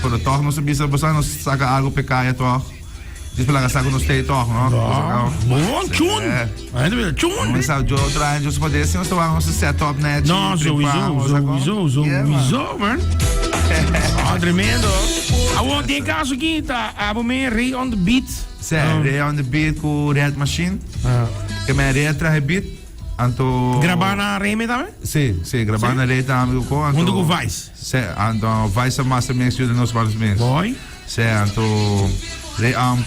pero toch não se bisa basta não saca algo pecaia toch. Diz pela saca no stay toch, não? Bom, tune. Tune. Mas sabe, eu trago just para desse, nós vamos set up net. Não, sowieso, man. Tremendo. Awon tem caso aqui, tá? Abo me Ray on the beat. Ray on the beat com Red Machine. Que me Ray traje beat. Anto gravar na Reme também? Sim, gravar na Reme também com anto. Onde com Vice? Sim, anto Vice master mix de nós vários meses. Boy. Sim, anto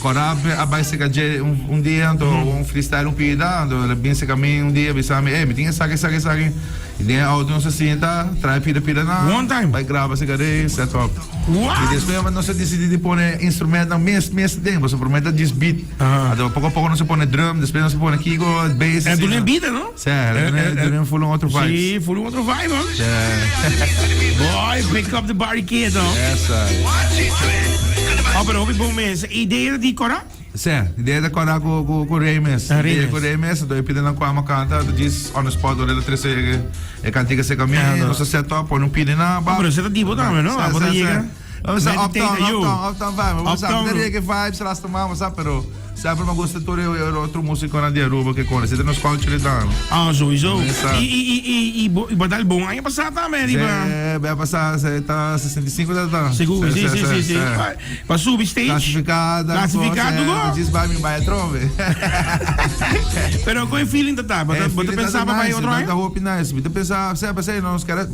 corab abai se kaje dia anto freestyle pida anto bem se caminho dia bisa me tinha saque e dia auto não se senta trai pida na one time vai grava se cadê set up e depois não se decide de pôr instrumento na mês tempo você promete just beat então pouco a pouco não se põe drum depois não se põe keyboard bass é do nem beat não é do full outro vibe sim full outro vibe mano boy pick up the barricade não pero houve bom mês. Ideia de Cora? Sim, ideia de Cora com Remes. Ideia com Remes, então eu pedi na Quama canta, diz on the spot, olha a três e cantiga se caminho, não se setup, não pede nada. Mas você tá tipo também, não? Agora chega. Vamos lá, uptown vibe. Vamos lá, não diria que vibes, lá estamos, pero sempre me gusta todo outro músico na dia Aruba que conhece, tem nos culture dan. Sowieso. E badal bom aí passar também, riba. Vai passar, tá 65 da tá. Seguro, sim. Para subir stage. Classificado go. Diz vai me vai trove. Pero qual feeling da tá? Você pensava vai outro aí? Tá hope nice. Você pensava, sempre não os caras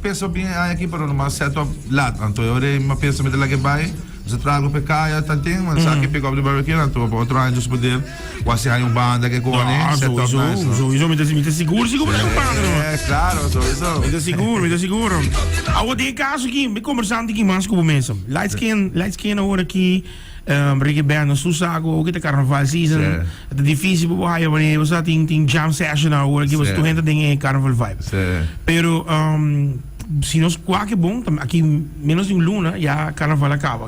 penso bem aqui para uma setup lá, então eu penso me lá que vai. Você trago para cá, tantinho, mas aqui pick up the barbecue, então para outro ano just poder, quase aí banda que corre, sowieso, me seguro não para. Claro, sowieso. Me seguro. Agora tem caso aqui, me conversando aqui mais com o mensen. Light skin hoor aqui. Ricky Band, Susago, ook de carnaval season. Het is difícil para hij wanneer we zaten in jam session hoor aqui, was toen dingen in carnaval vibe. Pero se nós qualquer bom, aqui menos de luna, já carnaval acaba.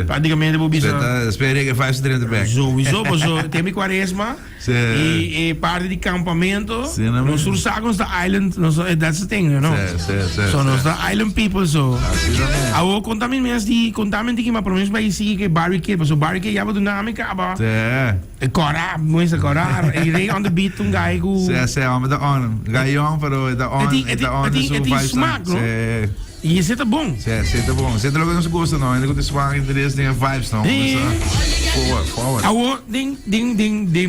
Praticamente vou bisa. Espera que faz de back. Sowieso, tem quaresma e parte de campamento. Nós Susago da island, that's the thing, you know. So nós da island people so. Awo contamin que ma promesso vai seguir que barricade, so barricade já vai do nome acaba. Cora, moisa cora, e Ray on the beat um guy go. Mas da on, gaião pero da on, e esse tá bom. Esse tá bom. Esse é logo não se gosta não. Ainda que tem swag interesse tem vibes não. Forward. Awo ding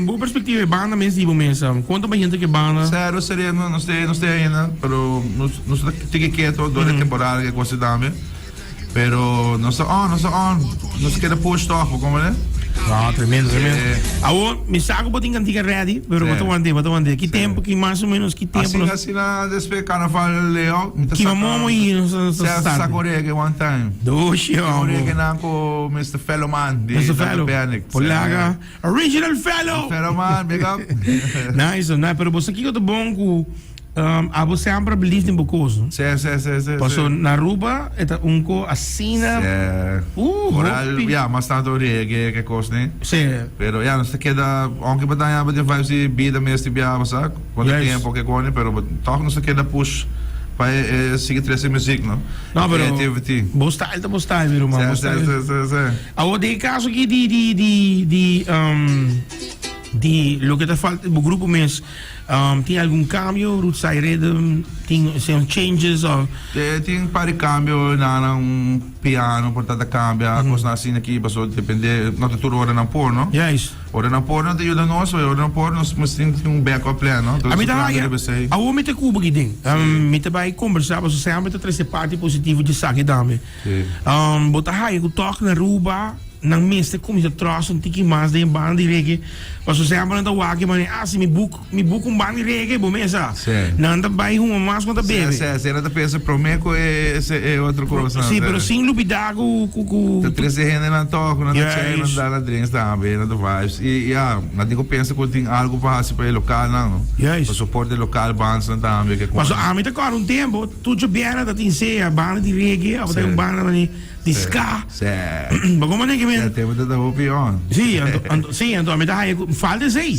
boa perspectiva banda mesmo mesmo. Quanto mais gente que banda? Sério, seria não sei ainda, pero nos tem que toda temporada que você dá, pero não se queda push off, como é? Tremendo. Awo, me saco botin cantiga ready, pero boto ande. Que tempo, que mais ou menos, que tempo. Assim na despe carnaval leo. Que vamos aí, Sacoreia que one time. Doxio. Sacoreia que não com Mr. Fellowman. Mr. Fellow. Polaga. Original Fellow. Fellowman, big up. Nice, pero você aqui que eu tô bom com você sempre believe em Bocoso. Sim. Passou na Aruba, eta unco assina. Ja, mas tanto que costa, né? Sim. Pero ja, nós queda, aunque batalha de vibes de vida mesmo de biava, sabe? Quando tempo que corre, pero toch nós queda push para seguir essa música, não? Não, pero bom style, meu irmão. Sim. Agora tem caso aqui de lo que te falta o grupo mês tem algum cambio root side rhythm tem changes ou tem para cambio na piano portanto cambia coisa assim aqui passou depende não tudo hora não pôr não hora não pôr não te ajuda nós hora não pôr nós tem backup plan não a mim tá a o me te cubo aqui tem me te vai conversar você sempre te trazer parte positiva de saque dame botar aí o toque na Aruba nang meeste kom je trouwens een tikkie maas de baan die reggae was zo zijn maar dat waak maar als me boek een baan die reggae bom essa não da vai uma maas quando bebe será da pensa promeco é outra coisa sim pero sem lubidago cu três rende na toco na chain na da drinks também na do vibes e não digo pensa que tem algo para se para local não o suporte local bands também que mas a mim tá agora tempo tudo bem da tem se a banda de reggae ou tem banda de di ska. Bagong man que men. Temos de dar opinião. Sim, então me dá falta sei.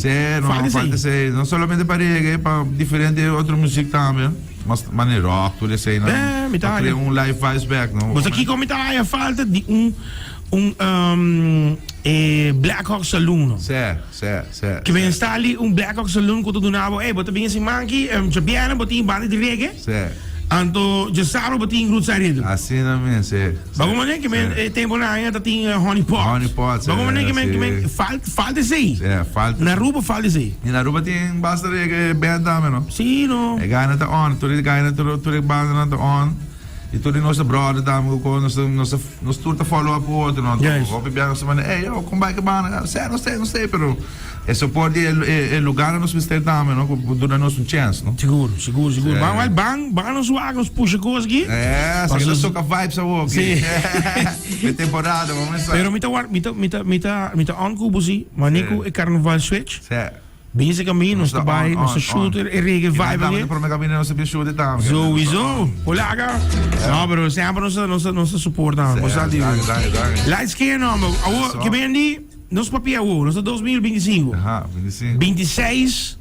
Falta sei. Não somente para reggae, para diferente outra música também. Mas rock, tudo isso aí, né? Me dá. Para um live vibes back, não? Mas aqui como tá falta de Black Hawk Saloon. Certo. Que está ali Black Hawk Saloon que tu donava, bota bem esse manque, Jabiana, bota em banda de reggae. Certo. Anto Jasaro bota em grupo saído. Assim também, certo. Bagulho mané que men tempo na ainda tá tem Honey Pot. Bagulho mané que men falta sei. Falta. Na Aruba falta sei. E na Aruba tem bastante reggae band também, não? Sim, não. É ganha tá on, tudo ganha tudo banda tá on. E tudo nosso brother também com nos turta follow up outro, não? Hope bem nós mano, eu como vai que banda, não sei, pero é suporte é lugar nos mistério também, não? Durante nosso chance, não? Seguro. Bang nos wagons puxa coisa aqui. Se que só com vibes ao Sim. É temporada, vamos ver. Pero mita on kubusi, manico e carnaval switch. Certo. Bem caminho, nós trabalhamos, nós shooter e reggae vibe ali. Para meu caminho nós se shooter também. Sowieso. Polaga. Não, pero sempre nós suportamos. Nós sabe. Lights que não, que bem ali, nós papel, nós 2025. 26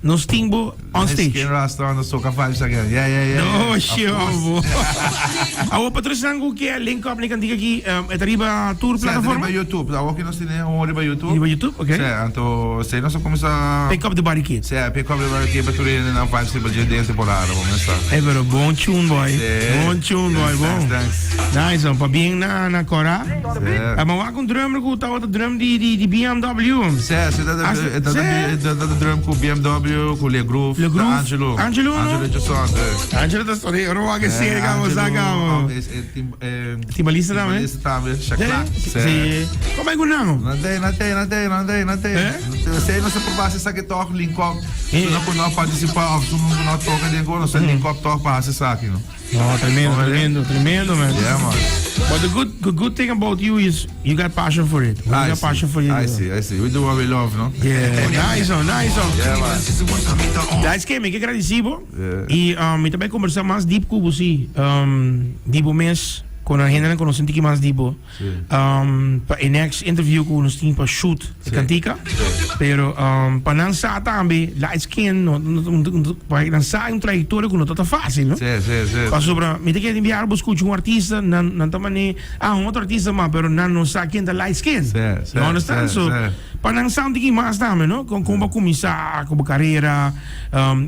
nós timbo on stage. Skin Rasta nós toca vibes again. Yeah. No, shit, Awo patrocinando que é link up nem aqui, é arriba tour plataforma. YouTube, awo que nós temos arriba YouTube. Arriba YouTube, ok. Então, se nós começar Pick up the body kit. Pick up the body kit para tudo na vibes de dentro temporada, vamos começar. É pero bom tune boy. Bom. Nice, para bem na Cora. Mas lá com drum que tá outra drum de BMW. Da drum com BMW, com Le Groove, Angelo da story, ora che si regamo. Timbalista também? Chaclac. Sim. Como é que não? Não tem. Sei não se provasse essa que toca link up. Se não participar, se não toca de agora, se link up toca para essa aqui, não. Oh, tremendo, man. Yeah, man. But the good thing about you is you got passion for it. Passion for it. I see. We do what we love, no? Yeah, nice. Yeah, man. That's que me que agradecido. E me também conversar mais deep com você. Deep mês com a gente não senti que mais deep. Para o next interview com nós tínhamos para shoot cantica. Pero para não sair também, light skin, para não sair trajetória que não está fácil, não? Sim. Para sobre, me tem que enviar buscar um artista, não também outro artista mas pero não sabe quem é light skin. You understand? So para não sair que mais também, não? Como começar, como carreira,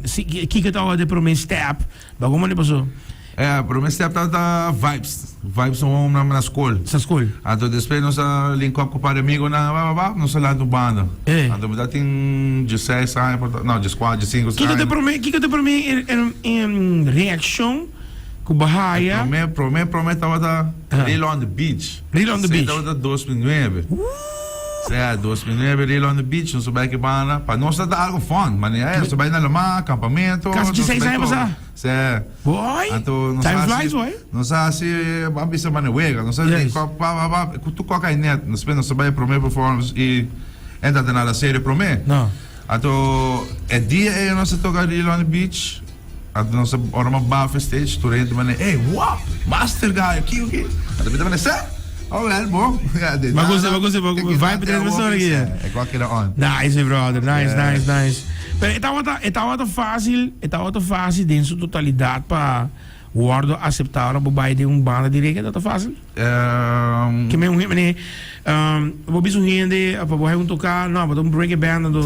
que que tá de primeiro step, como é passou? Para mim step tá vibes são na escola. Sa escola. Então depois nós link up com para amigo na nós lá do banda. Então me dá tem 16 anos, não, 14, 15 anos. Que te promete em reação com Bahia? Promete tava Real on the Beach. Tava 2009. 2009 Real on the Beach, nós subimos aqui banda, para nós tá algo fun, mas nós subimos na lama, acampamento. Caso de 6 anos passar. Boy, time flies, boy. Nós assim, vamos ver se wega, nós assim, tu coca net, nós subimos para primeira performance e entra na série promete. Não. Então, é dia nós toca Real on the Beach. Então nós oramos bafo stage, tu rende mane, hey, wow, master guy, aqui. Então me dá certo? Oh, well, bom. Bagus, vibe dentro da história aqui. É qualquer on. Nice, brother. Nice. Pero estava fácil dentro da totalidade para o Wardo aceitar o babai de banda de reggae, tá fácil? Que me vou bisu gente, para vou tocar, não, para reggae band do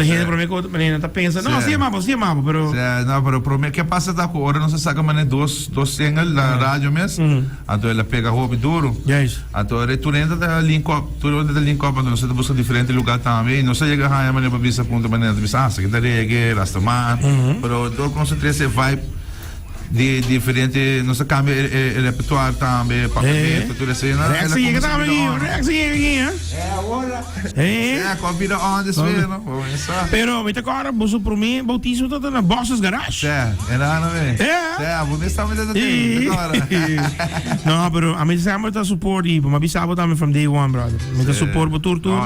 gente para mim que tá pensando, não, sim amava, pero não, pero para mim que passa da hora não se saca mané dois singles na rádio mesmo. Então ela pega hobby duro. Yes. Então retornando da link up, não se busca diferente lugar também, não se chega a mané para bisa ponto mané, bisa que da reggae, rastaman, pero do concentrarse vibe de diferente, não se cambia o repertório também, papel, tudo assim, né? Reação também, agora. Convida on this way, não? Pero, me agora, você para mim, bautismo tá na Boss's Garage. Era não é? Vou estar me dando agora. Não, pero a mim sempre tá support e, mas bisabo também from day one, brother. Me tá support por tour.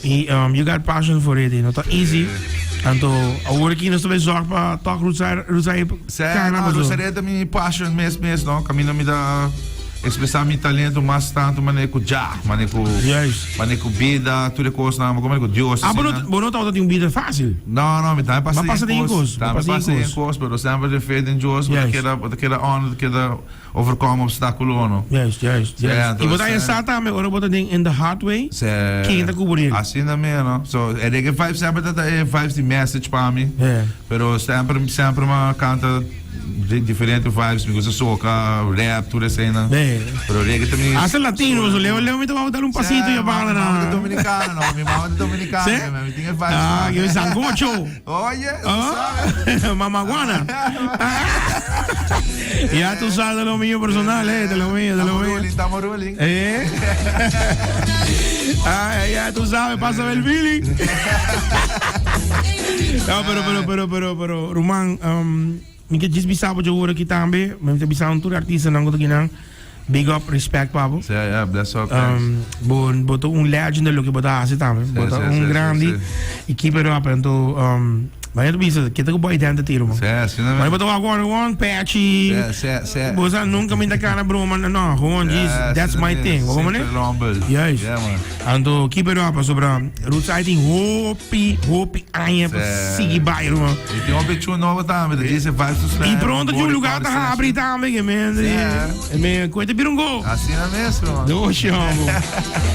E you got passion for it, não tá easy. Então, agora aqui nós também zorg para tocar Ruzai. Ruzai é da minha passion mesmo, não? Caminho me dá expressar meu talento mais tanto, maneco já, maneco vida, tudo coisa, não, como é que Deus. Ah, não tá tem vida fácil. Não, me dá Mas passa em curso. Tá, me passa em curso, pero sempre de fé em Deus, porque queda on, queda overcome obstáculo, não. Yes. E botar em sata, me ora botar in the hard way. Quem tá cobrir? Assim também, não. So, é que vibes sempre vibes de message para mim. Pero sempre uma canta diferente vibes, me gusta soca, rap, tudo assim, né? Pero reggae também. Hasta latino, Leo me tava dar pasito e a bala na. Mamãe dominicana, não, minha mamãe dominicana, me tinha vibes. Ah, que é sancocho. Oye, mamaguana. Ya tú sabes de lo mío personal, de lo mío. Estamos rolling. Ya tú sabes, pásame el Billy. No, pero, Roman, ik just bisa po jogura kita ambe, memang bisa untuk artis nang ko kinang big up respect pabo. Yeah, bless up. Boto legend lo que bota hace también, boto grande y keep it up então mas eu bisa kita ko boy dentro tiro mo. Mas boto one patchy. Bosa nunca me da cara bro man no, gewoon that's my thing. Como né? Yes. Yeah man. Então keep it up sobra roots I think hopi aí para seguir bairro. E tem um bicho novo também, da disse vai sucesso. E pronto que o lugar tá abrindo também, man. Coisa birungo. Assim é mesmo. Do chamo.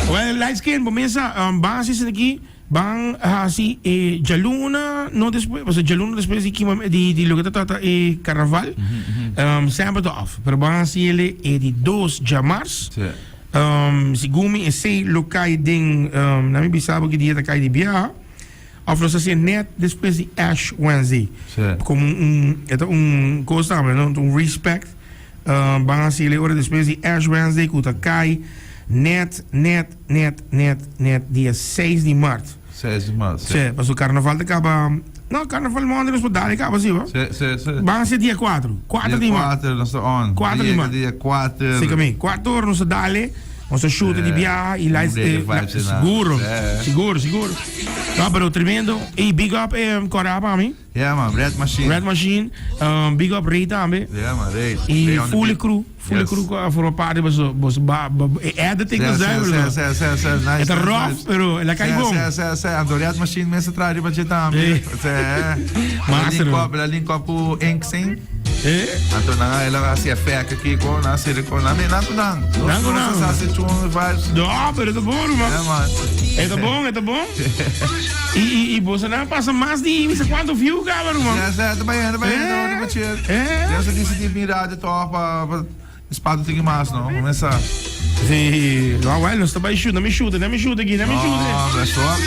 Well, light skin, começa bases aqui. Bang si Jaluna no después, o sea, Jaluna después di lo que trata carnaval, sempre off. Pero bang si ele di 2 de março. Si gumi e sei lokai ding na mi bisabo que dia da cai de bia. Of lo se net después di Ash Wednesday. Como coisa, não, respect. Bang si ele ora después di Ash Wednesday kuta kai. Net, dia 6 de março. 6 de março. Sim, mas o carnaval acaba. Não, carnaval manda nos podar, acaba assim, Sim. Vai ser dia 4. 4 de março. 4, nós on. 4 de março. Dia 4. Sim, caminho. 4 horas nos dale. Nós chuta de viagem e lá seguro. Não, pero tremendo. E big up Corá para mim. Yeah, man, Red Machine. Big up Ray também. Yeah, man, Ray. E Fully Crew voor parte was editing was nice. Het rough, pero la cai bom. Ando Red Machine mensen tradi pa também. La link up o Inksing. Anto na ela assim efeito aqui com na série com na não. Não se chun vibes. Não, pero tá bom, mano. É bom. E você não passa mais de não sei quanto view, galera, mano. Tá bem, eu só disse de virar de top para espada tem mais, não. Começar. Sim, não, não está bem chuta, não me chuta aqui. Não, é só.